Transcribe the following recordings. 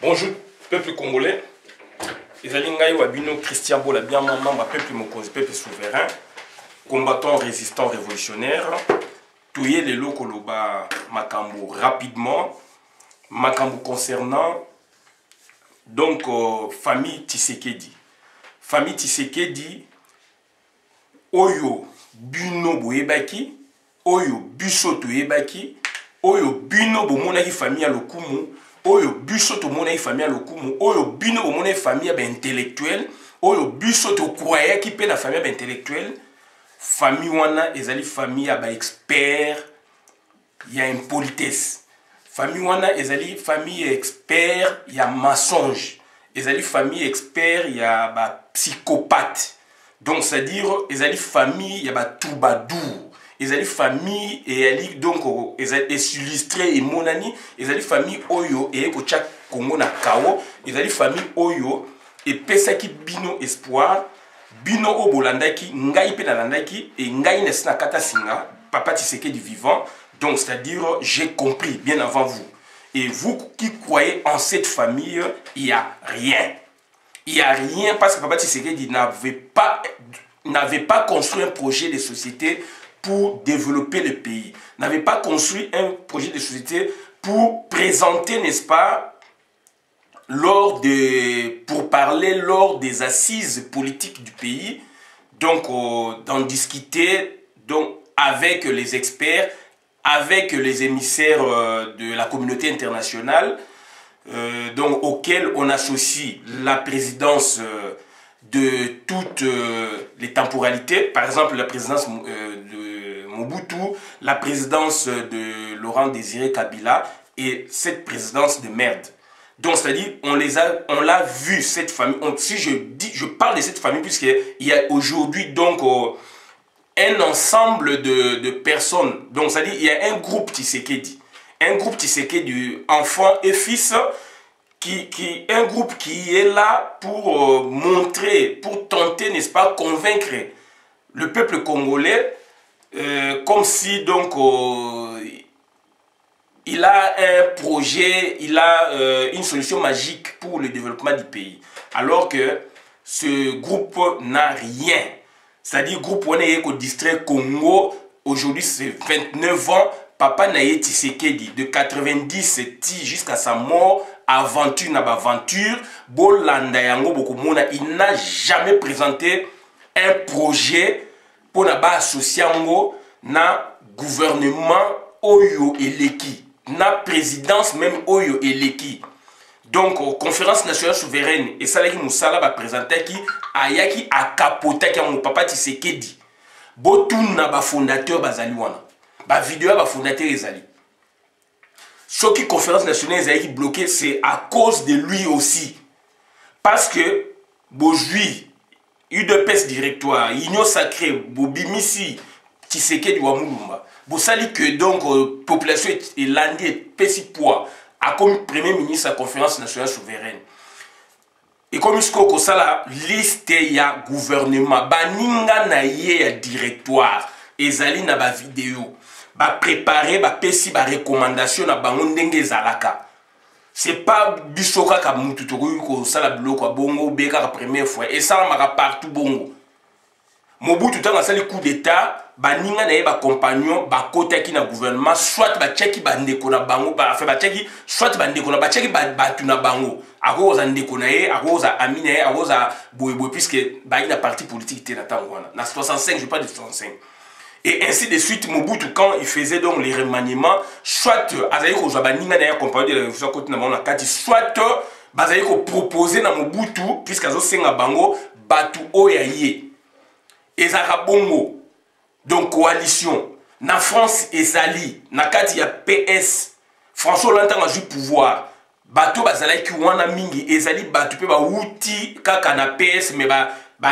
Bonjour, peuple congolais. Les Alingaï Wabino, Christian Bola, bien maman, peuple Mokozi, peuple souverain, combattant, résistant, révolutionnaire. Touye les locaux Makambo rapidement. Makambo concernant donc famille Tshisekedi. Famille Tshisekedi, Oyo Bino Boyebaki, Oyo Busoto Yebaki, Oyo Bino Bomonaki famille à Lokumu. Oyo Busoto Monai famille lokumu, Oyo Bino Monai famille intellectuelle, Oyo Busoto croyait qui paie la famille intellectuelle, famille wana ezali famille ba expert, il y a impolitesse. Famille wana ezali famille expert, il y a mensonge. Ezali famille expert, il y a ba psychopathe. Donc c'est-à-dire ezali famille, il y a ba troubadour. Ils ont famille et elle donc ils ont illustré et monani ils ont famille oyo et ko chaque Congo na kao ils ont famille oyo et pesa qui bino espoir bino o bolandaki ngai pe na landaki et ngai na sina kata singa papa Tshisekedi vivant. Donc c'est à dire j'ai compris bien avant vous et vous qui croyez en cette famille il y a rien parce que papa Tshisekedi n'avait pas construit un projet de société pour développer le pays, n'avait pas construit un projet de société pour présenter, n'est-ce pas, pour parler lors des assises politiques du pays, donc d'en discuter donc, avec les experts, avec les émissaires de la communauté internationale, donc, auxquels on associe la présidence de toutes les temporalités, par exemple la présidence de Mobutu, la présidence de Laurent Désiré Kabila et cette présidence de merde. Donc c'est-à-dire on l'a vu cette famille. Si je parle de cette famille puisqu'il y a aujourd'hui donc un ensemble de personnes. Donc c'est-à-dire il y a un groupe Tshisekedi, enfants et fils. Un groupe qui est là pour montrer, pour tenter, n'est-ce pas, convaincre le peuple congolais, comme si donc il a un projet, il a une solution magique pour le développement du pays. Alors que ce groupe n'a rien. C'est-à-dire groupe on est au district Congo, aujourd'hui c'est 29 ans, Papa Naye Tshisekedi, de 90 jusqu'à sa mort, aventure n'a pas aventure, Bolanda yango bokomona, il n'a jamais présenté un projet pour n'aba associer na gouvernement Oyo Eleki, na présidence même Oyo Eleki. Donc conférence nationale souveraine et ça qui Moussala va présenter qui ayaki akapota qui mon papa Tshisekedi. Botuna ba fondateur bazaliwana. Ba vidéo ba fondateur ezali. Ce qui conférence nationale est bloqué, c'est à cause de lui aussi. Parce que Bojui, UDPS directoire, Union sacrée, Bobimisi, Tshisekedi Wamulumba. Bosali que donc population est landée, pesi poids, a comme premier ministre à la conférence nationale souveraine. Et comme il y a la liste ya gouvernement, baninga na ye ya directoire, ezali na ba vidéo. Ba préparer ba pesi ba recommandation na bango ndenge zalaka. C'est pas bisoka ka mutu to ko sala biloko bongo beka ka première fois et ça maka partout bongo. Mobutu tanga sali coup d'état baninga na ye ba compagnon ba kotaki na gouvernement soit ba cheki ba ndeko na bango ba fait ba cheki soit ba ndeko na ba cheki ba tuna bango ako za ndeko na ye ako za amina ye ako za boyeboy puisque ba ina parti politique te na tangwana na 65 je parle de 65. Et ainsi de suite, Mobutu, quand il faisait donc les remaniements, soit Azaïko Jabaninga n'a accompagné de la révolution côté na Kati, soit Azaïko proposé na Mobutu, puisqu'Azo Senga Bango, Batu Oyaye. Et Zara Bongo, donc coalition. Na France et Zali, na Kati ya PS, François Hollande a joué pouvoir. Batu Bazalaïki Wana Mingi, et Zali Batu pe ba outi kaka na PS, mais ba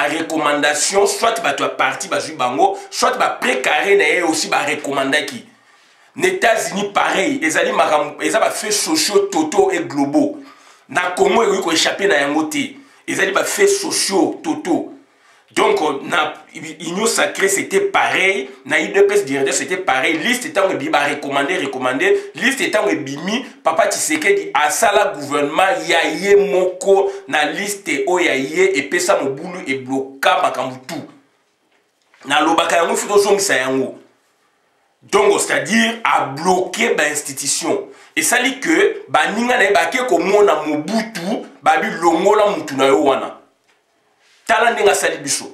recommandation soit ba toi parti ba ju bango soit ba précaré na aussi ba recommander qui les États-Unis pareil ezali makambo ezaba fait sociaux totaux et globaux na Congo ko échapper na yango te ezali ba fait sociaux totaux Donc, na Union Sacrée, c'était pareil. Na IDPS directeur, c'était pareil. Liste étant recommandé. Liste étant bimi, Papa Tshisekedi a sala gouvernement, yaye moko, na liste o yaye, et pesa mobulu et bloka makambutu. Na lobaka yango fito zongisa yango. Donc, c'est-à-dire, à bloquer l'institution. Et ça dit que, ninga na ebake komona Mobutu, babi longola mutu na yo wana. Tala ndenga sali biso.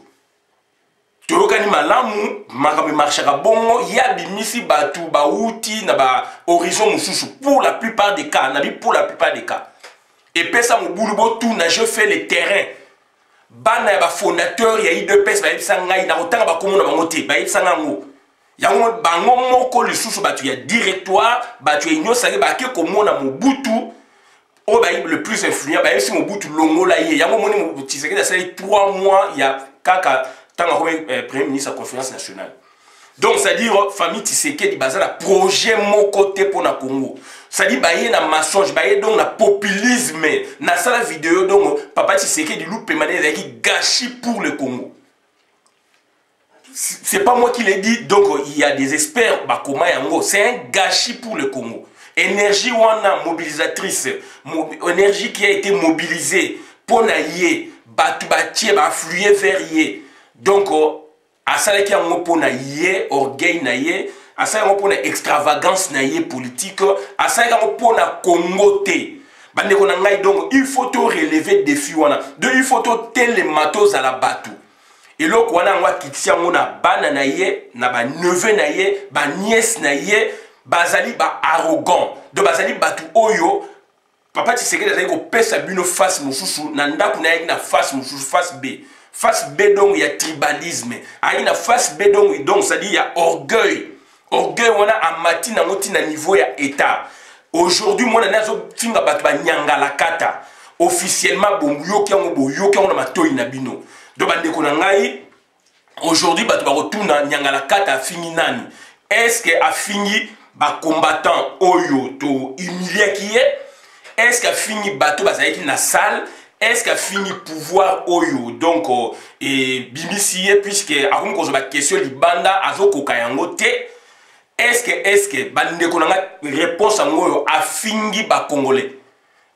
Toyokani malamu, makambe marchaka bongo, ya bimisi batu, bauti, na ba horizon mususu. Pour la plupart des cas, nabi pour la plupart des cas. Et pesa mobulu botu, na je fais le terrain. Bana ya ba fondateur, ya IDPS, ba yipsa ngai, na otanga ba komona bangote, ba yipsa ngango. Yango bango moko lisusu batu ya directoire, batu ya Union Sacrée, ba ke komona Mobutu, le plus influent, bah, si Mobutu longola ye, yango moni Tshisekedi a sali 3 mois, il y a kaka tant premier ministre à conférence nationale. Donc c'est-à-dire famille Tshisekedi bazala projet mon côté pour na Congo. C'est-à-dire bah y na mensonge, bah y donc na populisme, na sala vidéo donc papa Tshisekedi loupe mané qui gâchis pour le Congo. C'est pas moi qui l'ai dit, donc il y a des experts bah comment yango, c'est un gâchis pour le Congo. Énergie wana mobilisatrice, énergie qui a été mobilisée pour naïe, batu batie, affluer vers yé. Donc, à ça qui a un pour naïe, orgueil naïe, à ça qui a pour extravagance naïe politique, à ça qui a pour na Congoté. Donc, il faut te relever le défi wana. Donc, il faut te les matos à la batou. Et là, on a quitté on a bana naïe, na ba neveu naïe, ba nièce naïe. Bazali ba arrogant de bazali batu oyo papa Tshisekedi azali ko pesa bino face mususu na ndaku na na face mususu face B donc il y a tribalisme ayi na face B donc ça dit il y a orgueil wana amati na ngoti na niveau ya état aujourd'hui moi na zo tinga batu ba nyanga la kata officiellement bomyoki yango na matoi na bino donc bande ko na ngai aujourd'hui batu ba rotuna nyanga la kata fini nani est-ce que a fini ba combattant oyo to humilié qui est-ce qu'a fini bateau bazaki na salle est-ce qu'a fini pouvoir oyo donc et bimisié puisque akum ko ba question libanda azoko kayango te est-ce que bande ko na réponse à ngoyo a fini ba congolais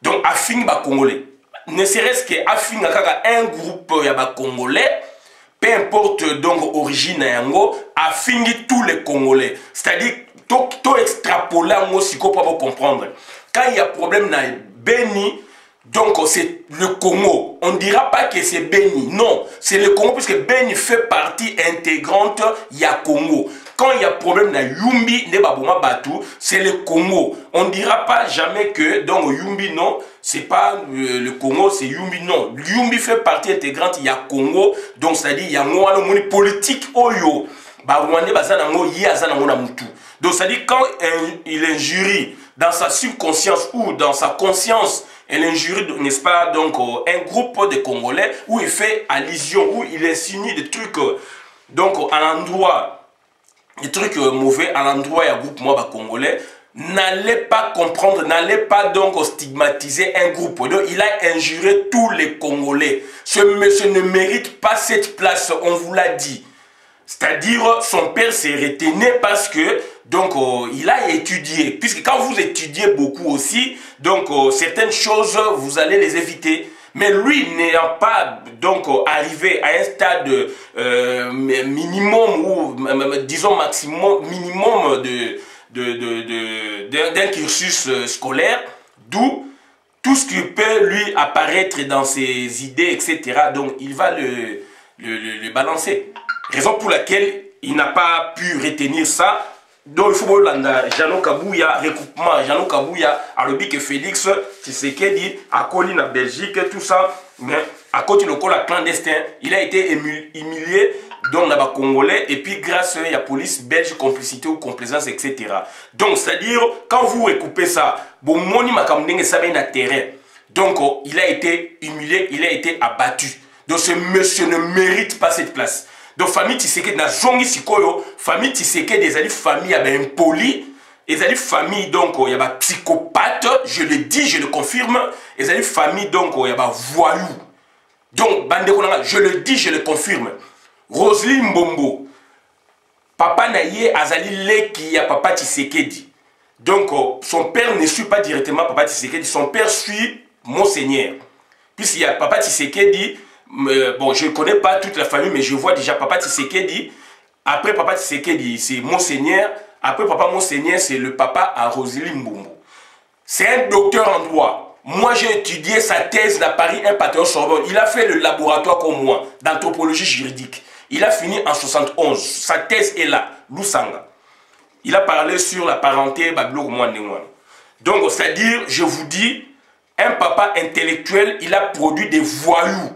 donc a fini ba congolais ne serait-ce que a fini kaka un groupe ya ba congolais peu importe donc origine yango a fini tous les congolais c'est-à-dire to extrapoler aussi pour comprendre quand il y a problème dans Beni donc c'est le Congo on ne dira pas que c'est Beni non c'est le Congo puisque Beni fait partie intégrante il y a Congo quand il y a problème dans Yumbi ne baboma batu c'est le Congo on ne dira pas jamais que donc Yumbi non c'est pas le Congo c'est Yumbi non Yumbi fait partie intégrante il y a Congo donc c'est à dire il y a une politique oyo ba Rwanda bazana ngo yi azana ngo na mutu. Donc ça dit quand il injurie dans sa subconscience ou dans sa conscience, elle injurie n'est-ce pas donc un groupe de Congolais où il fait allusion où il insinue des trucs donc à l'endroit des trucs mauvais à l'endroit un groupe moi Congolais n'allez pas comprendre, n'allez pas donc stigmatiser un groupe. Donc, il a injuré tous les Congolais. Ce monsieur ne mérite pas cette place, on vous l'a dit. C'est-à-dire, son père s'est retenu parce que, donc, il a étudié. Puisque quand vous étudiez beaucoup aussi, donc, certaines choses, vous allez les éviter. Mais lui, n'ayant pas, donc, arrivé à un stade minimum, ou, disons, maximum, minimum d'un cursus scolaire, d'où tout ce qui peut lui apparaître dans ses idées, etc. Donc, il va le balancer. Raison pour laquelle il n'a pas pu retenir ça. Donc, il faut que Jeannot Kabouya, recoupement, Jeannot Kabouya, Alobi que Félix, Tshisekedi, à Coli, en Belgique, tout ça, mais à côté de la clandestin, il a été humilié dans les Congolais, et puis grâce à la police belge, complicité ou complaisance, etc. Donc, c'est-à-dire, quand vous recoupez ça, bon, moni makamdenge ça vient à terrain. Donc, il a été humilié, il a été abattu. Donc, ce monsieur ne mérite pas cette place. Donc, famille Tshisekedi, na zongi sikoyo, famille Tshisekedi, des alliés famille impoli, des alliés famille, donc, il y a des psychopathes, je le dis, je le confirme, des alliés famille, donc, il y a des voyous. Donc, je le dis, je le confirme. Roselyne Mbombo, papa Naye Azali Leki a papa Tshisekedi. Donc, son père ne suit pas directement papa Tshisekedi, son père suit Monseigneur. Puisqu'il y a papa Tshisekedi, bon, je ne connais pas toute la famille, mais je vois déjà papa Tshisekedi. Après papa Tshisekedi, c'est Monseigneur. Après papa Monseigneur, c'est le papa à Roselyne Mbombo. C'est un docteur en droit. Moi, j'ai étudié sa thèse à Paris, un patron Sorbonne. Il a fait le laboratoire comme moi, d'anthropologie juridique. Il a fini en 71. Sa thèse est là, Lusanga. Il a parlé sur la parenté, donc, c'est-à-dire, je vous dis, un papa intellectuel, il a produit des voyous.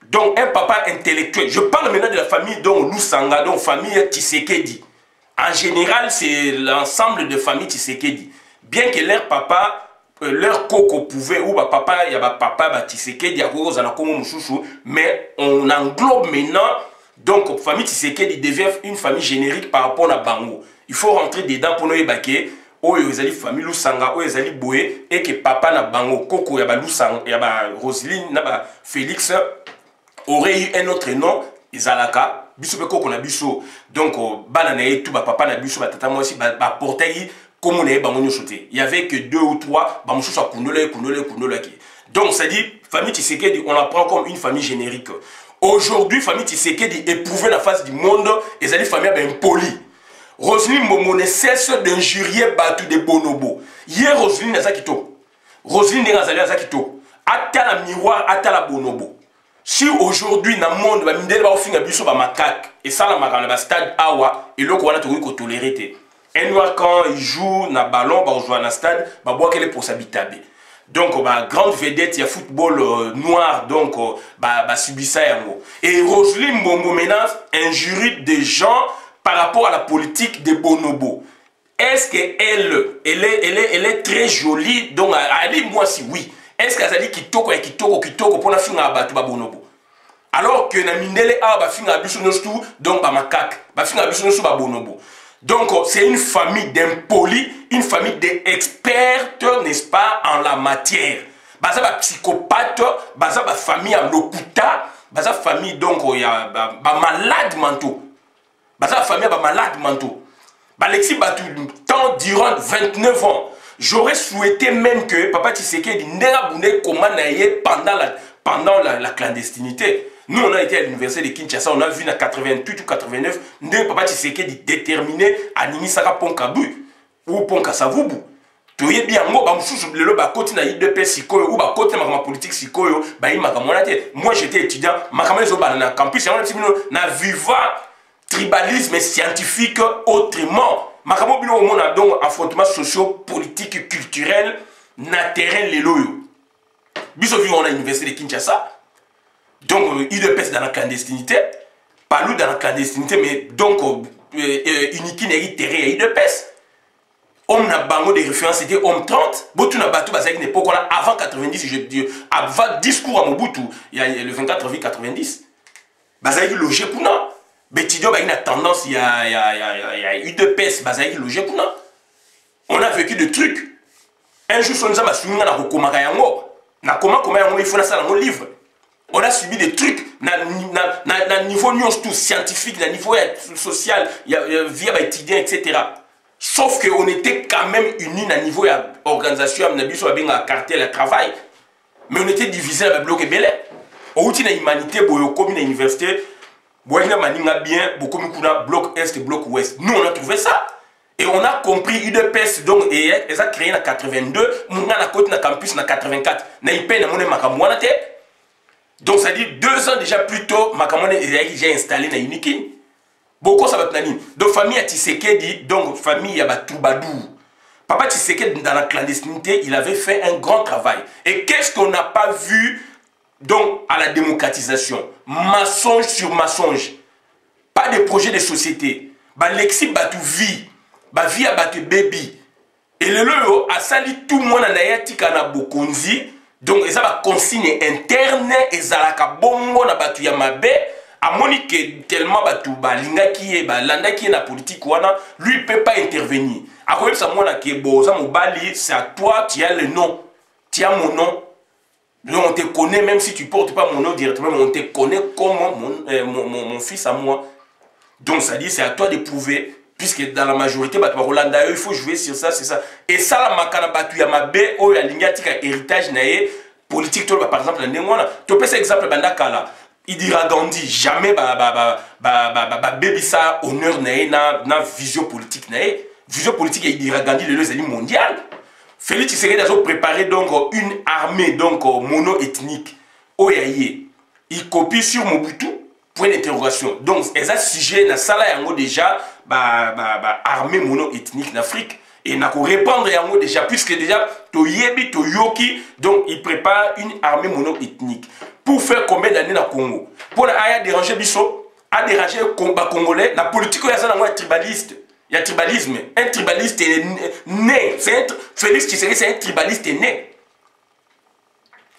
Donc, un papa intellectuel. Je parle maintenant de la famille dont Lusanga, donc famille Tshisekedi. En général, c'est l'ensemble de famille Tshisekedi. Bien que leur papa, leur coco pouvait, ou papa, il y a papa Tshisekedi, mais on englobe maintenant, donc famille Tshisekedi devient une famille générique par rapport à Bango. Il faut rentrer dedans pour nous ébaquer. Oh, il y a une famille Lusanga, oh, il y a une Boé, et que papa na Bango, coco, il y a Lusanga, il y a Roselyne, Félix, aurait eu un autre nom, Izalaka, biso pe koko na biso. Donc, banana et tout, papa na biso, tata moi aussi, portail. Il n'y avait que 2 ou 3. Donc, ça dit, famille Tshisekedi, on la prend comme une famille générique. Aujourd'hui, famille Tshisekedi éprouve la face du monde et ça dit famille impoli. Roselyne Mbombo ne cesse d'injurier Batu de Bonobo. Hier, Roselyne Nazakito. Roselyne Nazakito. Ata la miroir, ata la Bonobo. Si aujourd'hui, dans le monde, il va finir à macaque et ça, la stade Awa, et l'autre, on a tout toléré. Un noir, quand il joue na ballon, il joue dans le stade, il boit quelle est pour s'habiter. Donc, grande vedette, il y a football noir, donc, subit ça. Et Roselyne Mbombo menace injurie des gens par rapport à la politique de Bonobo. Est-ce qu'elle est très jolie? Donc, elle dit moi si oui. Est-ce qu'elle a dit kitoko pour la fin à battre Bonobo? Alors que na mindele a ba fin à biso tout, donc ba makak, ba fin à biso ba Bonobo. Donc, c'est une famille d'impolis, une famille d'experts, n'est-ce pas, en la matière. Baza ba psychopathe, baza ba famille à l'okuta, baza famille donc il y a ba malade mentaux. Baza famille ba malade mentaux. Balexi Batu tant durant 29 ans. J'aurais souhaité même que papa Tshisekedi n'ait boundé comment naïe pendant la clandestinité. Nous, on a été à l'université de Kinshasa, on a vu en 88 ou 89, papa Tshisekedi déterminé à Nimisaka Ponkabu ou Ponkasavubu. Tu es bien, moi, j'étais étudiant, na campus, na viva tribalisme scientifique autrement. On a donc affrontement socio-politique, culturel, na terrain les loyaux. Bisovi, on a l'université de Kinshasa. Donc, il est dans la clandestinité. Pas lui dans la clandestinité, mais donc, Uniki n'est terrain, il est pèse. Homme n'a bango de référence, c'était homme 30. Botu n'a battu, parce qu'à une époque, avant 90, je dis, avant discours à Mobutu, il y a le 24 avril 90. Bazaï logé pour nous. Betidio, il y a tendance, il y a eu de pèse, Bazaï logé pour nous. On a vécu des trucs. Un jour, on nous a soumis à la Rokomagayango. Na comment il faut ça dans nos livres. On a subi des trucs na niveau scientifique, na niveau social, via étudiants, etc. Sauf qu'on était quand même unis à niveau de l'organisation, à cartel à travail. Mais on était divisés dans le bloc belé. Au outil de l'humanité, comme une université, on a bien, beaucoup de bloc Est et bloc Ouest. Nous, on a trouvé ça. Et on a compris UDPS, donc, et ils ont créé en 82, on a côté na campus en 84. Donc, ça dit 2 ans déjà plus tôt, Makamone est déjà installé dans Unikin. Beaucoup ça va être donc famille Tshisekedi, donc famille Yabatoubadou. Papa Tshisekedi dans la clandestinité, il avait fait un grand travail. Et qu'est-ce qu'on n'a pas vu donc à la démocratisation? Mensonge sur mensonge. Pas de projet de société. Lexi Batou vie. Vie à Batou baby. Et le lieu a sali tout le monde en ayatika na bokonzi. Donc ça va consigne interne et zalaka bongo na Batou Yamabe. A Monique tellement linga qui est landa qui est la politique wana lui peut pas intervenir. A quoi ça moi qui est boza mobali c'est à toi tu as le nom tu as mon nom Donc on te connaît, même si tu ne portes pas mon nom directement, mais on te connaît comme mon fils à moi. Donc ça dit, c'est à toi de prouver, puisque dans la majorité, il faut jouer sur ça, c'est ça. Et ça, la makana batu ya mabe, ou ya lingatika héritage nae, politique, par exemple, tu peux cet exemple, il dira Gandhi, jamais baby ça honneur nae na vision politique nae. Vision politique, il dira Gandhi, le lieu mondial. Félix Tshisekedi a préparé donc une armée donc mono-ethnique. Oyaye, il copie sur Mobutu, point d'interrogation. Donc, ils ont sujet dans ça là déjà armée mono-ethnique en Afrique. Et n'a qu'à répandre yango déjà puisque déjà toyebi toyoki donc il prépare une armée mono-ethnique. Pour faire combien d'années dans Congo? Pour aya déranger biso, a déranger combat congolais, la politique ya ça na tribaliste. Il y a tribalisme. Un tribaliste est né. Félix Tshisekedi, c'est un tribaliste né.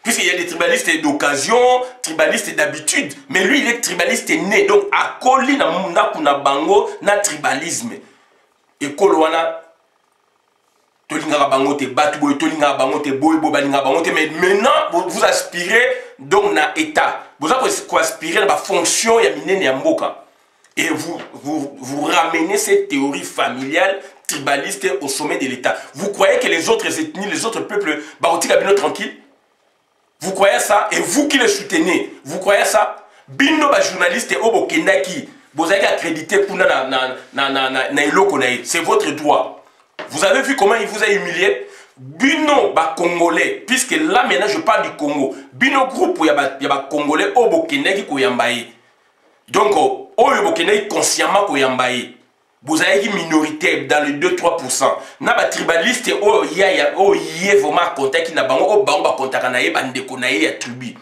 Puisqu'il y a des tribalistes d'occasion, tribalistes d'habitude. Mais lui, il est tribaliste né. Donc, à Koli, na bango, na tribalisme. Et Kolwana, tolinga bango te batu boy, tolinga bango te boy, balinga bango te. Mais maintenant, vous aspirez donc na état. Vous aspirez à la fonction ya minene ya mboka. Et vous ramenez cette théorie familiale tribaliste au sommet de l'État. Vous croyez que les autres ethnies, les autres peuples, Barotika Bino tranquille? Vous croyez ça? Et vous qui le soutenez, vous croyez ça? Bino ba journaliste Obo Kendaki, vous avez accrédité pour c'est votre droit. Vous avez vu comment il vous a humilié? Bino ba Congolais, puisque là maintenant je parle du Congo. Bino groupe il y a Congolais Obo Kendaki Koyambaye. Donc, oyo bokene consciemment koyambaye. Vous avez une minorité dans le 2-3%. Na ba tribaliste o yé vraiment contact qui na bango o bango ba contact na ye bandeko na ye ya tribu.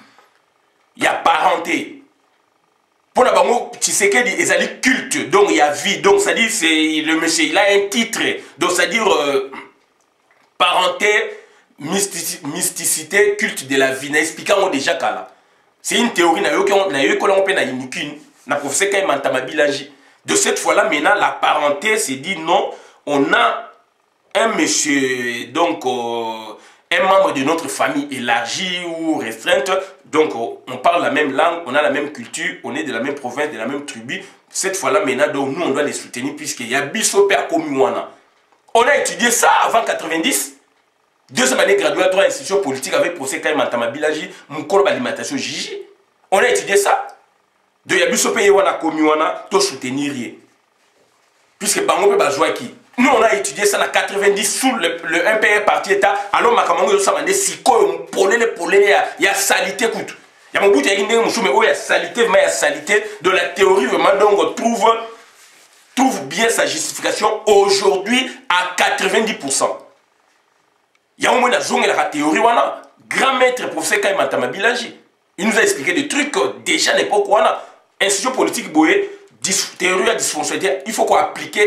Ya parenté. Pour na bango Tshisekedi ezali culte donc il y a vie donc ça dit c'est le monsieur il a un titre donc ça dit parenté mysticité culte de la vie na expliquant déjà kala. C'est une théorie na yo ko l'on peut na inikine. Na professeur Kaimanta Mabilangi. De cette fois-là, maintenant, la parenté s'est dit non, on a un monsieur, donc un membre de notre famille élargie ou restreinte, donc on parle la même langue, on a la même culture, on est de la même province, de la même tribu. Cette fois-là, maintenant, donc, nous, on doit les soutenir puisqu'il y a Bisso Père Komiwana. On a étudié ça avant 90. Deuxième année graduée à droit institution politique avec professeur Kaimanta Mabilangi, Moukolo Alimentation Gigi. On a étudié ça. De Yabiso Peye wana komi wana to soutenir rien. Puisque bango pe bazwa ki. Nous on a étudié ça en 90 sous le MPR parti état. Alors makamango yo samande siko polele ya salité coûte. Ya mobutu ya inde musume o ya salité mais ya salité de la théorie vraiment donc on trouve bien sa justification aujourd'hui à 90%. Ya au moins la zone la théorie wana grand maître professeur Kaimanta Mabilangi. Il nous a expliqué des trucs déjà à l'époque wana. Institution politique boye, théorie de dysfonctionnalité, il faut qu'on applique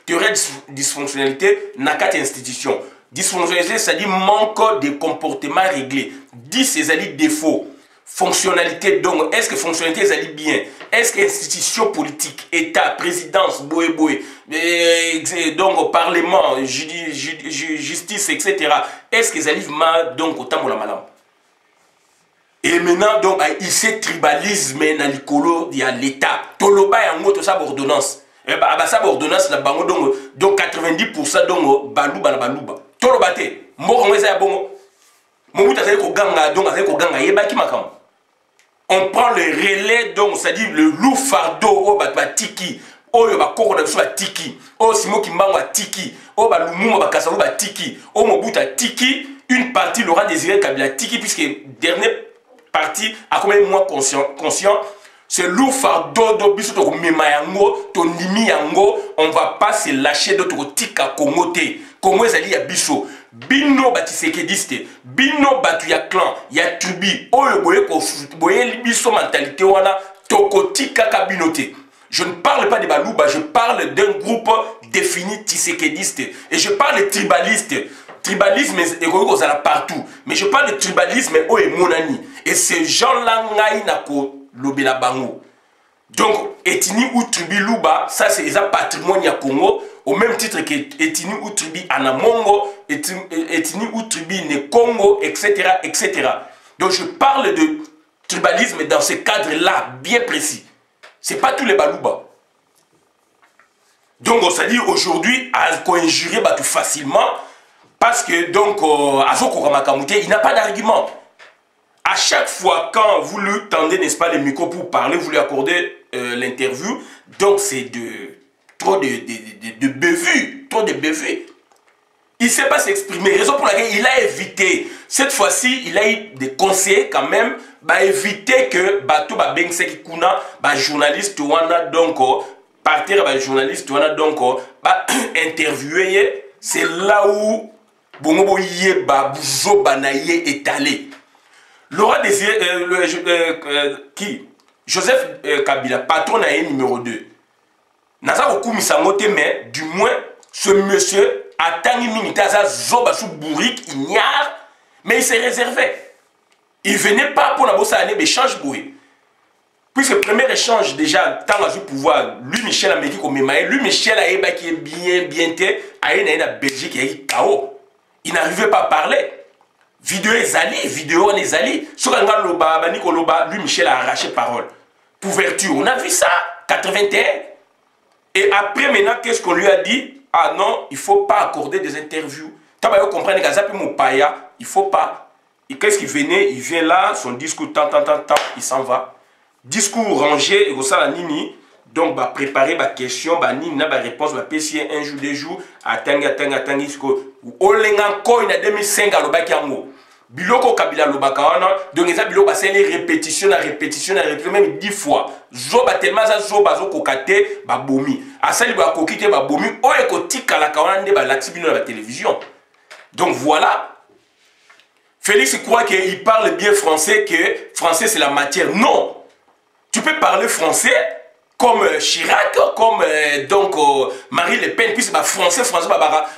théorie de dysfonctionnalité dans 4 institutions. Dysfonctionnalité, c'est-à-dire manque de comportement réglé. 10, c'est-à-dire défaut. Fonctionnalité, donc, est-ce que fonctionnalité, c'est-à-dire bien? Est-ce que institution politique, État, présidence, boye, donc, parlement, justice, etc. Est-ce que ça arrive mal, donc, autant pour la malade? Et maintenant, donc, il s'est tribalisme dans l'écolo de l'État. Toloba et en gros, ça ordonnance. Et bah, ça ordonnance, donc 90% donc, balouba, balouba. Toloba te, mort, on est à bon. Mobutu a ko ganga, donc, a ko ganga, yeba ki makam. On prend le relais, donc, c'est-à-dire le loup fardeau, au bat tiki. Oh, ba koko na biso ba tiki. Oh, Simo Kimbangu ba tiki. Oh, ba Lumumba ba Kasavu ba tiki. Oh, Mobutu a tiki. Une partie Laurent Désiré Kabila tiki, puisque dernier parti à combien de mois conscient c'est lourd fardeau de biso to mema yango to ndimi yango on va pas se lâcher d'autres tika Congo te Congo ezali ya biso bino batisekediste bino batu ya clan ya tribu oyo boye biso mentalité wana tokotika ka bino te. Je ne parle pas de Balouba, je parle d'un groupe défini tisekediste et je parle de tribaliste. Tribalisme est partout. Mais je parle de tribalisme et monani. Et ces gens-là, lobela bango. Donc, ethnie ou tribu Luba, ça c'est un patrimoine ya Congo, au même titre que ethnie ou tribu Anamongo, ethnie ou tribu ne Congo, etc., etc. Donc je parle de tribalisme dans ce cadre-là, bien précis. Ce n'est pas tous les balouba. Donc on s'est dit aujourd'hui, à injurer tout facilement, parce que donc, il n'a pas d'argument. À chaque fois quand vous lui tendez, n'est-ce pas, les micros pour parler, vous lui accordez l'interview, donc c'est trop de bévues, trop de bévues. Il ne sait pas s'exprimer, raison pour laquelle il a évité. Cette fois-ci, il a eu des conseils quand même, éviter que bateau beng seki kuna journaliste wana donc partir journaliste wana donc interviewer, c'est là où bongo yeba buzo banaye étalé. Laura Désiré, qui Joseph Kabila, patron numéro 2. Naza okumisa mote, mais du moins ce monsieur Atangi Minita Zoba sous bourrique, ignare, mais il s'est réservé. Il ne venait pas pour la bosse année d'échange boué. Puisque le premier échange, déjà, tant à pouvoir, lui, Michel a dit comme lui, Michel a qui est bien, a une Belgique qui est KO. Il n'arrivait pas à parler. Vidéo est allée, vidéo est allée. Sur un gars, lui, Michel a arraché parole. Couverture, on a vu ça, 81. Et après, maintenant, qu'est-ce qu'on lui a dit? Ah non, il ne faut pas accorder des interviews. Quand vous comprenez que ça peut mon paya, il ne faut pas. Et qu'est-ce qu'il venait? Il vient là, son discours, il s'en va. Discours rangé, et ça, la nini. Donc, bah, préparer ma question, bah, nini, bah, réponse, bah, PC, un jour, 2 jours, attendre, ou lenganko, il y a 2005 à l'obakiango. Biloko Kabila lobaka wana, donc ça biloko c'est les répétitions, même 10 fois. Zoba tellement ça zoba zo kokate ba bomi. Asali ba kokite ba bomi, o ekotika la kawana nde ba laxibino na la télévision. Donc voilà. Félix croit qu'il parle bien français, que français c'est la matière. Non. Tu peux parler français comme Chirac, comme donc Marine Le Pen, puisque français,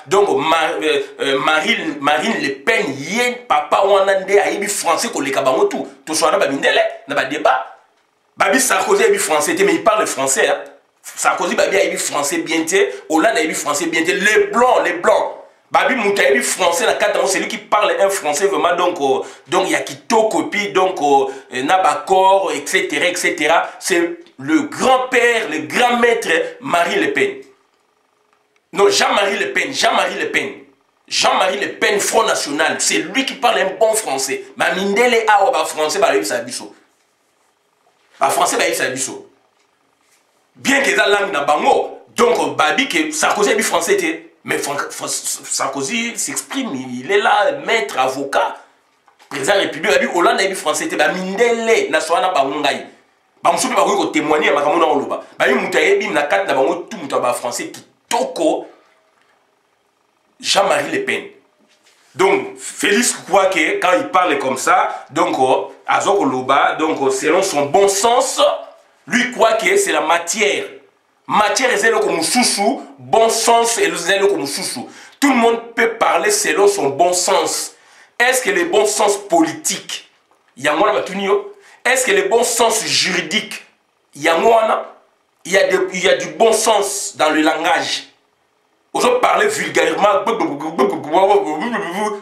donc Marine Le Pen, yen papa wanande aibi français ko le kabango tout. Tout soit na mindele, na débat. Babi Sarkozy aibi français, mais il parle français. Hein. Sarkozy babi aibi français bien té, Hollande aibi français bien té. Les blancs. Babi Mouta aibi français na cadre, c'est lui qui parle un français vraiment donc il y a qui to copie donc Nabakor etc. C'est le grand-père, le grand maître Marie Le Pen. Non, Jean-Marie Le Pen. Jean-Marie Le Pen, Front National. C'est lui qui parle un bon français. Mais Mindele a français, français, bien que ça langue na bango. Donc, Babi, que Sarkozy a français, mais Sarkozy s'exprime, il est là, maître, avocat, président de la République, Babi, Hollande a français, Mindele, Naswana Bangongaï. Bah, je vais témoigner à ma camarade. Bah, il y a quatre français qui toko Jean-Marie Le Pen. Donc, Félix croit que quand il parle comme ça, donc, Azoko Loba, donc, selon son bon sens, lui croit que c'est la matière. Matière est zélo comme chouchou, bon sens est zélo comme chouchou. Tout le monde peut parler selon son bon sens. Est-ce que le bon sens politique, il y a moins de est-ce que le bon sens juridique, il y a du bon sens dans le langage. Aux autres parler vulgairement,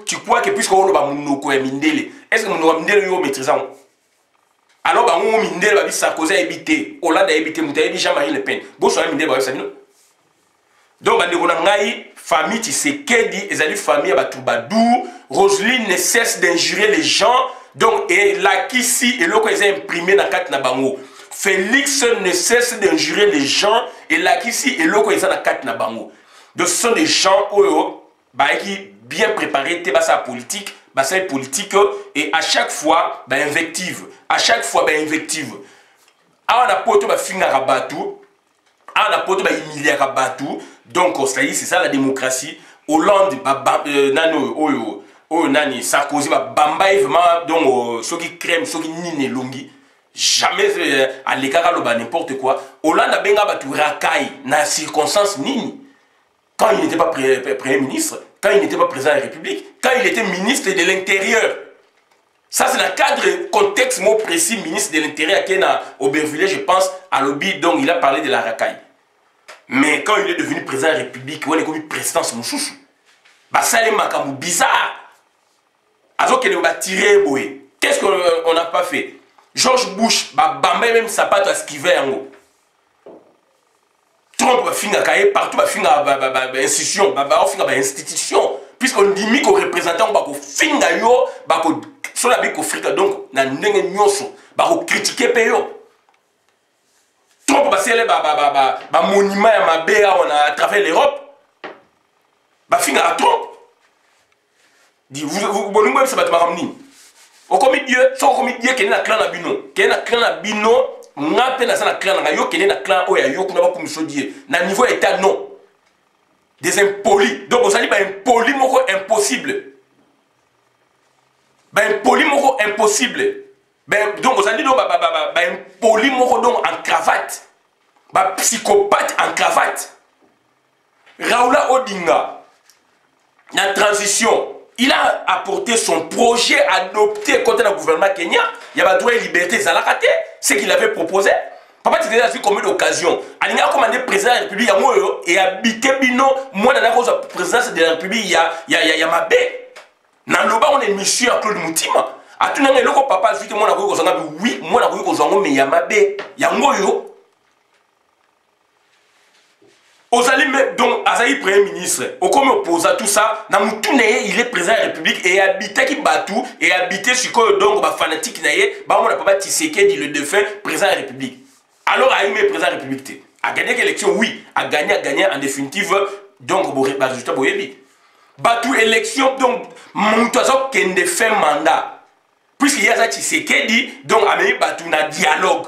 tu crois que puisque on va monoko et mindele, est-ce que mon mindele est maîtrisant? Alors bah on mindele va Sarkozy a évité, Hollande a évité, Moutaïbi Jean-Marie Le Pen. Bon soit mindele va ça. Donc on a ngai famille Tshisekedi, ezali famille ba Toubadou, Roselyne ne cesse d'injurer les gens. Donc, et là, ici, et là, ils ont imprimé dans la Bango. Félix ne cesse d'injurer les gens, et là, ici, et là, ils ont dans la Bango. Donc, ce sont des gens qui bien préparés, sa politique, et à chaque fois, invective. À chaque fois, invective. On a poto finga rabatou, on a poto humilier rabatou. Donc, c'est ça la démocratie. Hollande, nano, oh nani Sarkozy bamba vraiment donc ceux qui crème ceux qui nine longi jamais à l'écart loba n'importe quoi. Hollande a benga batu rakai na circonstance nini quand il n'était pas premier ministre, quand il n'était pas président de la République, quand il était ministre de l'Intérieur. Ça c'est le cadre contexte mot précis ministre de l'Intérieur qui est à Aubervilliers je pense à lobby donc il a parlé de la racaille. Mais quand il est devenu président de la République, on est comme président mon chouchou. Bah ça est makamou bizarre. Azo kele ba tiré boé. Qu'est-ce qu'on n'a pas fait? George Bush, bamba même sapato à skiver yango. Trump va finir partout, va finir institution, va finir institution. Puisqu'on dit qu'on représentant, va finir yo, va sur la bique Afrique, donc na ndenge nyonso, va critiquer peyo. Trump va sceller monument à ma béa à travers l'Europe. Va finir à Trump. Dit vous bonne même ça va te ramener. Au comité Dieu, sans comité Dieu qui est na clan na bino, qui est na clan na bino. Ngape na sana clan na yo kene na clan oya yo kuna ba komiso die na niveau état non des impolis donc on s'ali ba impoli moko impossible donc on s'ali donc ba impoli moko donc en cravate ba psychopathe en cravate. Raoula Odinga la transition il a apporté son projet adopté contre le gouvernement kenyan. Il y a droit et liberté, ce qu'il avait proposé. Papa, tu as vu combien d'occasions. Il a commandé le président de la République et habité Bino. Moi, dans la présidence de la République, il y a ma baie. Dans le bas, on est monsieur Claude Moutima. À tout le monde, papa, je dis que moi, oui, moi, mais il y a ma baie. Il y a moi. Ozali donc Azaï Premier ministre, au comme oppose à tout ça, il est président de la République et habité qui Batou et habité sur quoi donc fanatique naïe, on n'a pas Tshisekedi le défunt président de la République. Alors a aimé président de la République, a gagné l'élection oui, a gagné en définitive donc résultat boyebi. Batou élection donc Moutazo kende fait mandat. Puisqu'il y a ça Tshisekedi donc a mis Batou na dialogue.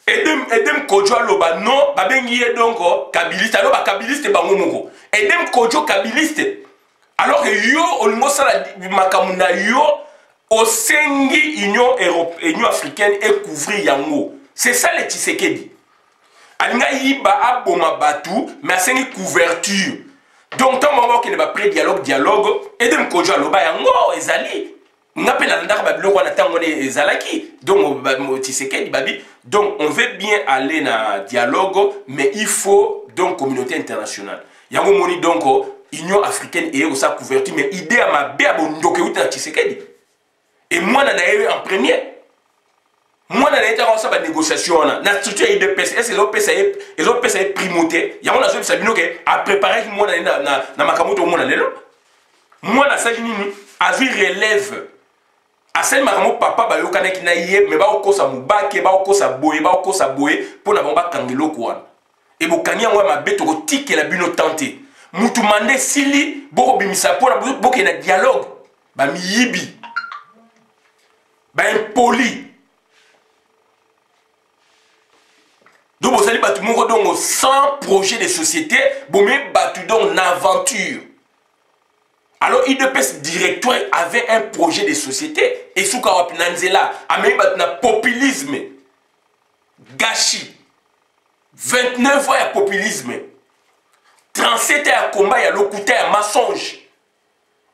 Edem Kojo aloba non babengi donc kabiliste alors ba kabiliste bango moko Edem Kojo kabiliste alors que yo olingo sala makamuna yo osengi Union africaine et couvrir yango c'est ça le Tshisekedi alinga yiba aboma batu mais asengi couverture donc tant moment qu'il ne va pas dialogue Edem Kojo aloba yango ezali donc on veut bien aller dans le dialogue, mais il faut donc communauté internationale. Il y a un moment donc Union africaine et sa couverture, mais idée à ma bé à Tshisekedi. Et moi, en premier. Moi, dans la négociation, la structure de PES, est-ce que les autres PES primauté? Il y a un autre qui a préparé moi dans ma camoute au monde. Moi, dans sa ligne, a vu relève. Asel maramo papa ba yokana ki na ye me ba okosa mubake ba okosa boye pour na bomba kangelo kwa e bo kanya ngwa mabeto ko tike la bino tante mutu mande sili boko bimisa pour na boke na dialogue ba miyibi ba impoli donc vous allez batu moko donc sans projet de société bo me batu donc n'aventure. Alors, IDPS directoire avait un projet de société. Et sous Kawap Nanzela, a même un populisme. Gâchis. 29 ans, il y a populisme. 37 ans, il y a combat, il y a l'occupé, il y a mensonge.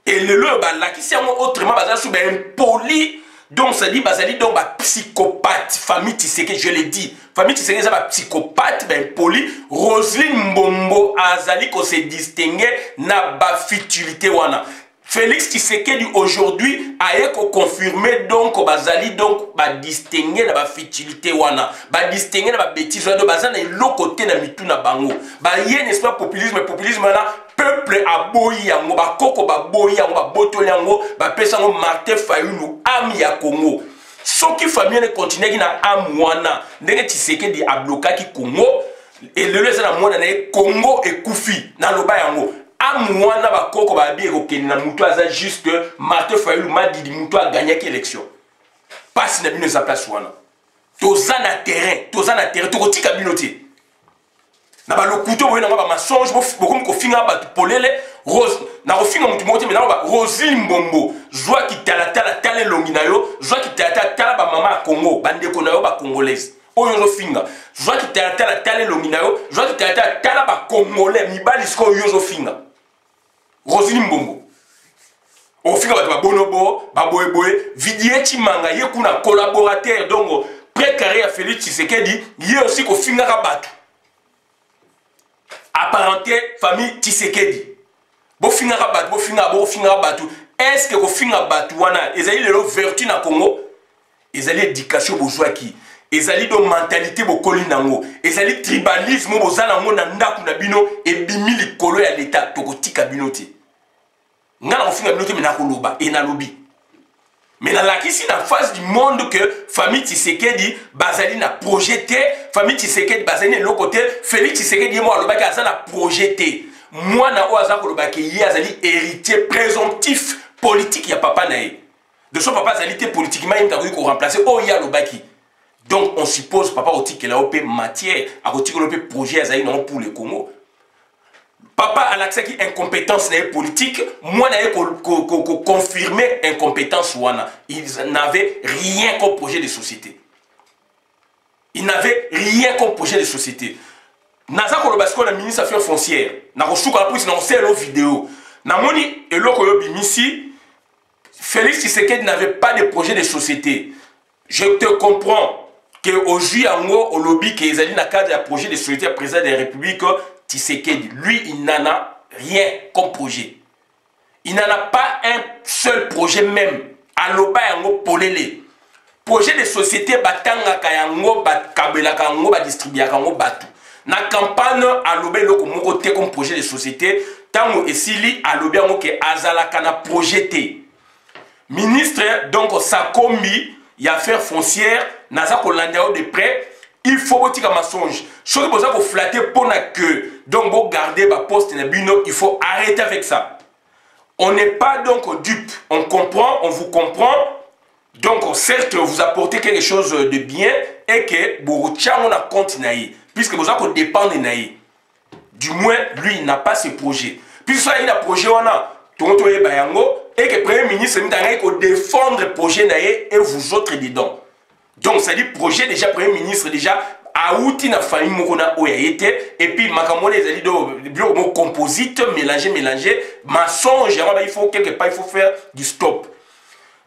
Et le lieu, là, qui c'est autrement, un poli. Donc, ça dit, donc, psychopathe. Famille Tshisekedi, je l'ai dit. Famille Tshisekedi, c'est un psychopathe, poli. Roselyne Mbombo, Azali, qu'on s'est distingué, n'a pas futilité, wana. Félix Tshisekedi, aujourd'hui, a confirmé, donc, Bazali, donc, distingué, n'a pas futilité, wana. Distingué, n'a pas bêtise, wana. Bazali, n'a l'autre côté, n'a mitou, n'a bango. Yé, n'est-ce pas, populisme, wana. Peuple a boyi yango, ba koko ba boyi yango, ba boto yango, ba pesa yango Martin Fayulu, ami ya Congo. Soki famille ne continue qui na am wana, ndenge Tshisekedi a bloqué ki Congo, et le reste na mwana na Congo et Koufi, na loba yango. Am wana ba koko ba bi ko na mutu aza juste Martin Fayulu ma di mutu a gagné qui élection. Passe na bino za place wana. Toza na terrain, to ko tika binoté. Na ba lokuto boye na ba mensonge beaucoup ko finga ba polele rose na ko finga mutu moté mais na ba Roselyne Mbombo joie qui tala longi na yo joie qui tala ba mama Congo bande ko na yo ba congolaise oyo zo finga joie qui tala longi na yo joie qui tala ba congolais mi bali sko yo zo finga Roselyne Mbombo o finga ba bonobo ba boye Vidier Chimanga ye kuna collaborateur donc précaré à Félix Tshisekedi ye aussi ko finga ka batu apparenté famille Tshisekedi. Bo finga batu est-ce que kofinga batouana ezali le vertu na Congo ezali éducation bozwa ki ezali do mentalité bokoli nango ezali tribalisme bozala nango na ndaku na bino ebimi likolo ya l'état tokotika bino te ngana kofinga bino te mena koloba et na lobi mais na lakisi na face du monde que famille Tshisekedi bazali na projeté famille Tshisekedi bazali na côté Félix Tshisekedi mo alobaki azana projeté moi na o azako lobaki ye azali héritier présomptif politique ya papa na ye de son papa azali te politiquement il t'a ko remplacer o ya lobaki donc on suppose papa otiki la op matière a otiki la op projet azali non pour le Congo papa a l'accès qui incompétence politique, moi n'avais confirmer incompétence wana. Ils n'avaient rien comme projet de société. Ils n'avaient rien comme projet de société. Naza Kolobasko la ministre affaires foncières. Na kosuka la police na selo vidéo. Na moni eloko yo bimisi Félix Tshisekedi n'avait pas de projet de société. Je te comprends que aujourd'hui ango au lobby que ezali na cadre de projet de société à président de la République Tshisekedi, lui, il n'en a rien comme projet. Il n'en a pas un seul projet même. Aloba yango polele. Projet de société batanga kayango kabela kango ba distribuer kango batu. Na campagne aloba loko moko te comme projet de société. Tango esili aloba yango ke azala kana projeté. Ministre donc Sakombi y affaires foncières naza ko landao de près. Il faut que tu aies un mensonge. Chose pour ça qu'on flatter pour que donc vous gardez votre poste dans bino, il faut arrêter avec ça. On n'est pas donc dupe. On comprend, on vous comprend. Donc certes vous apportez quelque chose de bien et que vous on a compte naïe puisque vous avez dépend de naïe. Du moins lui il n'a pas ce projet. Puisque ça il a projet on a tonto e bayango et que premier ministre m'tanga ko défendre le projet naïe et vous autres dedans. Donc, ça dit projet déjà, premier ministre déjà, a outil na famille mokona oyayete, et puis makamone les ali de composite, mélanger, mensonge, il faut quelque part, il faut faire du stop.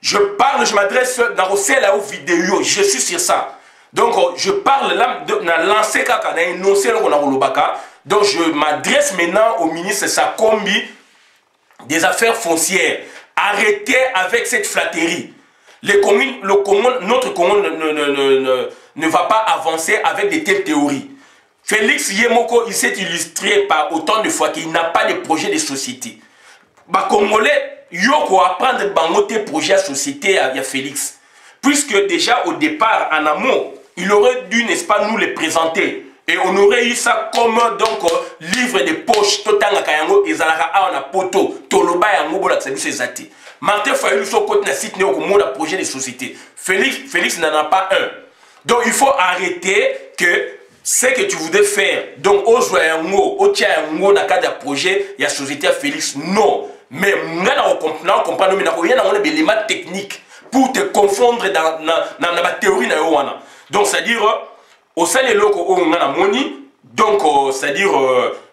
Je parle, je m'adresse dans la vidéo, je suis sur ça. Donc, je parle là, dans lancé kaka, dans énoncé le Rolobaka. Donc, je m'adresse maintenant au ministre Sakombi des affaires foncières. Arrêtez avec cette flatterie. Notre Congo ne va pas avancer avec de telles théories. Félix Yemoko, il s'est illustré par autant de fois qu'il n'a pas de projet de société. Les Congolais, ils vont apprendre bangoter projet de société à Félix. Puisque déjà au départ, en amont, il aurait dû, n'est-ce pas, nous les présenter. Et on aurait eu ça comme donc livre de poche, Totanga Kayango, et Zalaka Awana Poto, Toloba Yango, Bolaksabi, Martin Fayulu sur côté na site néo comme projet de société. Félix n'en a pas un. Donc il faut arrêter que ce que tu voudrais faire. Donc au joyango, au tiango na cadre de projet, il y a société à Félix. Non. Mais on comprend mais il y a des éléments techniques pour te confondre dans la théorie na yowana. Donc c'est-à-dire au sein des locaux où on a moni. Donc, c'est-à-dire,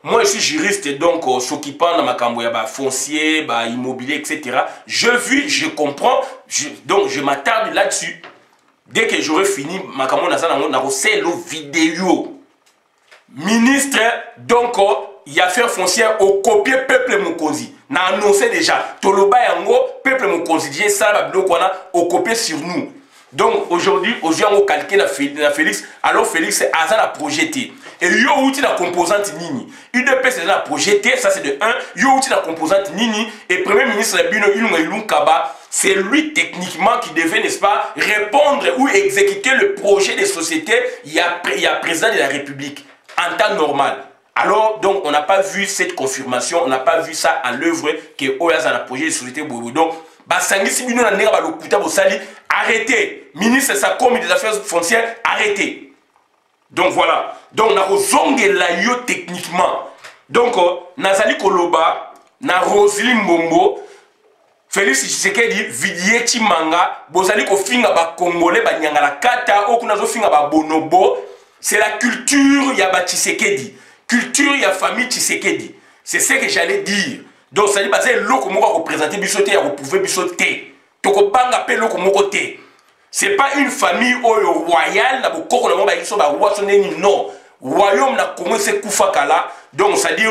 moi je suis juriste, donc s'occupant de ma camboya, foncier, immobilier, etc. Je vis, je comprends, donc je m'attarde là-dessus. Dès que j'aurai fini, ma camboya, c'est le vidéo. Ministre, donc, il y a fait foncière au copier peuple Mokonzi. N'a annoncé déjà. Toloba yango, peuple Mokonzi, j'ai ça, la bloc, on a au copier sur nous. Donc aujourd'hui, on a calqué la Félix, alors Félix c'est Azan a projeté. Et yo outil la composante Nini. UDP c'est la projeté, ça c'est de 1. Yo outil la composante Nini. Et Premier ministre Bino Ilunga Kaba, c'est lui techniquement qui devait, n'est-ce pas, répondre ou exécuter le projet des sociétés. Il y a président de la République en temps normal. Alors, donc, on n'a pas vu cette confirmation, on n'a pas vu ça à l'œuvre que Oyaz a un projet de société Bobo. Donc, arrêtez. Ministre Sakomi des affaires foncières, arrêtez. Donc voilà. Donc, on a rozongé la yo techniquement. Donc, Nazali Koloba, na Roselyne Mbombo, Félix Tshisekedi, Vidieti Manga, Bozali Kofinga ba Congolais, ba Nyangala Kata, Okunazo Finga ba Bonobo. C'est la culture yaba Tshisekedi. Culture ya famille Tshisekedi. C'est ce que j'allais dire. Donc, ça dit que c'est l'eau que je représenter bisoté et repouver bisoté. Toko banga pe l'eau que je c'est pas une famille royale, non. Royaume na commencé Koufakala. Donc, ça dit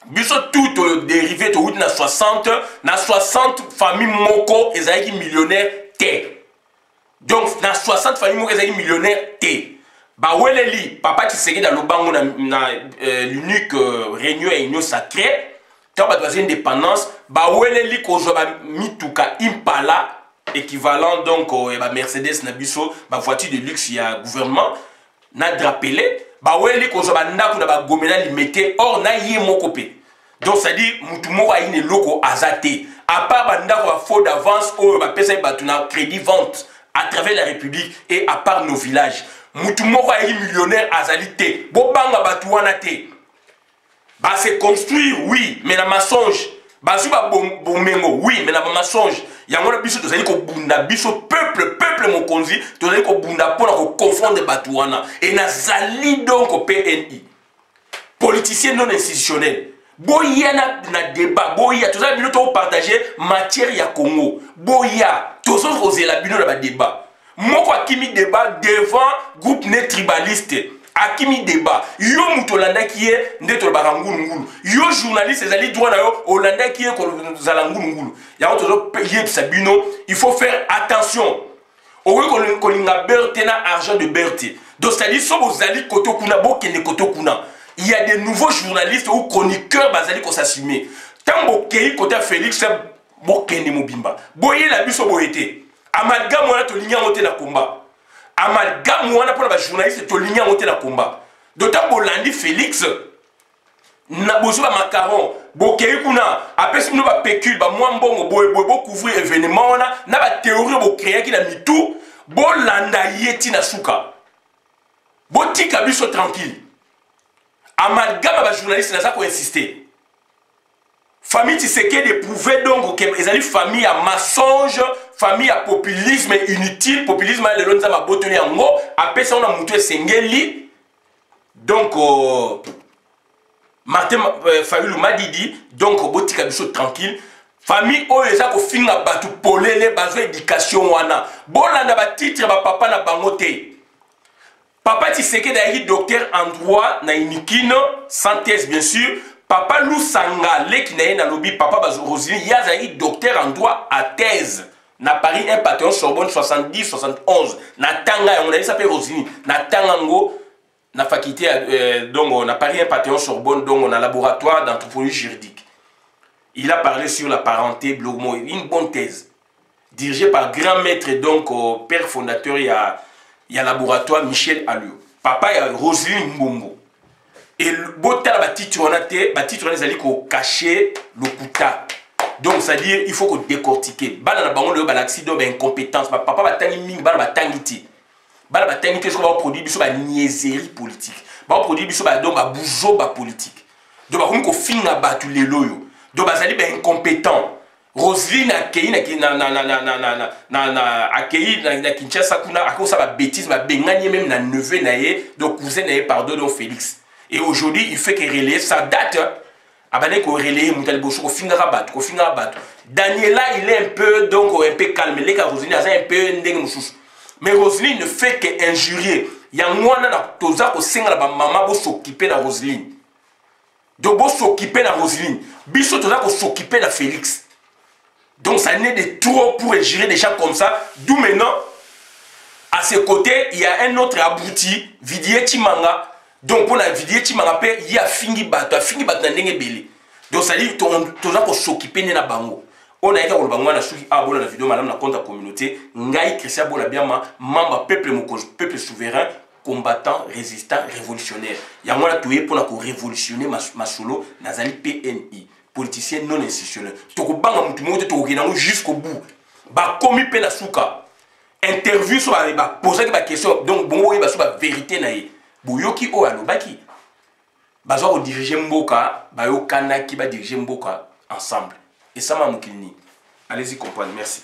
biso tout dérivé to na 60 familles moko ezali millionnaire T. Donc na 60 familles moko ezali millionnaire T. Ba weleli papa Tshisekedi dans lobango na l'unique réunion et union sacrée tant ba doit indépendance ba weleli ko zo ba mituka Impala équivalent donc ba Mercedes na biso ba voiture de luxe ya gouvernement na drapelé ba weleli ko zo ba ndako na ba gomena limité or na yé moko pe. Donc ça dit mutu moko ayine loko azate à part ba ndako ba faux d'avance o ba pesa ba tuna crédit vente à travers la République et à part nos villages. Mutu moko ayi millionnaire azalité bobanga batu wana te ba se construire oui mais na mensonge bazu ba bomengo oui mais na mensonge yango na biso tozali ko bunda biso peuple mokonzi tozali ko bunda pona ko confondre batu wana et nazali donc PNI politicien non institutionnel boya na débat boya tozali bino to partager matière ya Congo boya tozo rozela bino na ba débat moko akimi débat devant groupe net tribaliste akimi débat yo mutolanda kiye ndeto ba ngulu yo journaliste ezali droit na yo olanda kiye ko zala ngulu ya otozo payer sabino il faut faire attention owe ko linga berté na argent de berté donc ça dit so bozali koto kuna bokende koto kuna il y a des nouveaux journalistes ou chroniqueurs bazali ko s'assumer tambo kei côté Félix bokende mobimba boye la biso boyete amalgame wana tolinga moté na combat amalgame wana pour ba journaliste tolinga moté na combat d'autant bolandi Félix na bozo ba macaron bokei kuna apesi no ba pécule ba mwa mbongo boye bo couvrir événement wana na ba théorie bo créer ki na mitu bolanda yeti na suka botika biso tranquille amalgame ba journaliste na ça ko insister. Famille Tshisekedi prouvé donc que les amis famille à mensonge, famille à populisme inutile, populisme à l'élon zama botoni ango, après ça on a monté Sengeli. Donc Martin Fayulu Madidi, donc botika biso tranquille. Famille oyo ko finga batu polele bazo éducation wana. Bolanda ba titre ba papa na bangote. Papa Tshisekedi est docteur en droit na Inikino, sans thèse bien sûr. Papa Lusanga, qui n'a pas lobby, papa Bazorosini, il y a un docteur en droit à thèse. Na Paris, un patron Sorbonne 70, 71. Na Tanga, on a dit ça s'appelle Rosini. Na Tangango, na faculté, donc on a Paris, un patron Sorbonne, donc on a un laboratoire d'anthropologie juridique. Il a parlé sur la parenté, Blogmo, une bonne thèse. Dirigée par grand maître, donc père fondateur, il y a laboratoire Michel Alliot. Papa, il y a Rosini Mbombo. Et botal ba titre on a zali ko cacher le kuta. Donc ça veut dire il faut qu'on décortiquer. Bana na bango le ba l'accident ba incompétence, papa ba tangi mingi bana ba tangiti. Bana ba tangiti so ba produit biso ba niaiserie politique. Ba produit biso ba donc ba boujo ba politique. Donc ba ko finga ba tu lelo yo. Donc ba zali ba incompétent. Roselyne akei na Kinshasa kuna akosa ba bêtise ba bengani même na neveu na ye, donc cousin na ye pardon donc Félix. Et aujourd'hui, il fait que relayer sa date. Abane ko relayer Moutali Bosso ko finga bat. Daniela, il est un peu donc un peu calme. Les gars, Roselyne a un peu ndenge mususu. Mais Roselyne ne fait que injurier. Yangwana na toza ko singa ba maman bo s'occuper na Roselyne. Donc bo s'occuper na Roselyne. Biso toza ko s'occuper na Félix. Donc ça n'est de trop pour injurer des gens comme ça. D'où maintenant, à ses côtés, il y a un autre abouti, Vidier Chimanga. Donc pour la vidéo tu m'as rappelé il y a fingi bato na ndenge belé. Donc ça dit toza ko s'occuper na bango. On a été au bango na suki a bola na vidéo madame na compte la communauté ngai Christian bola biama membre peuple mokonzi peuple souverain combattant résistant révolutionnaire. Ya moi la touyer pour la ko révolutionner masolo nazali PNI politicien non institutionnel. To ko banga mutu mo to ko kinango jusqu'au bout. Ba komi pe na suka. Interview so ba poser ba question donc bongo ba so ba vérité na ye. Boyoki o alobaki bazo ko diriger mboka bayo kanaki ba diriger mboka ensemble et ça m'a mukini. Allez-y comprendre, merci.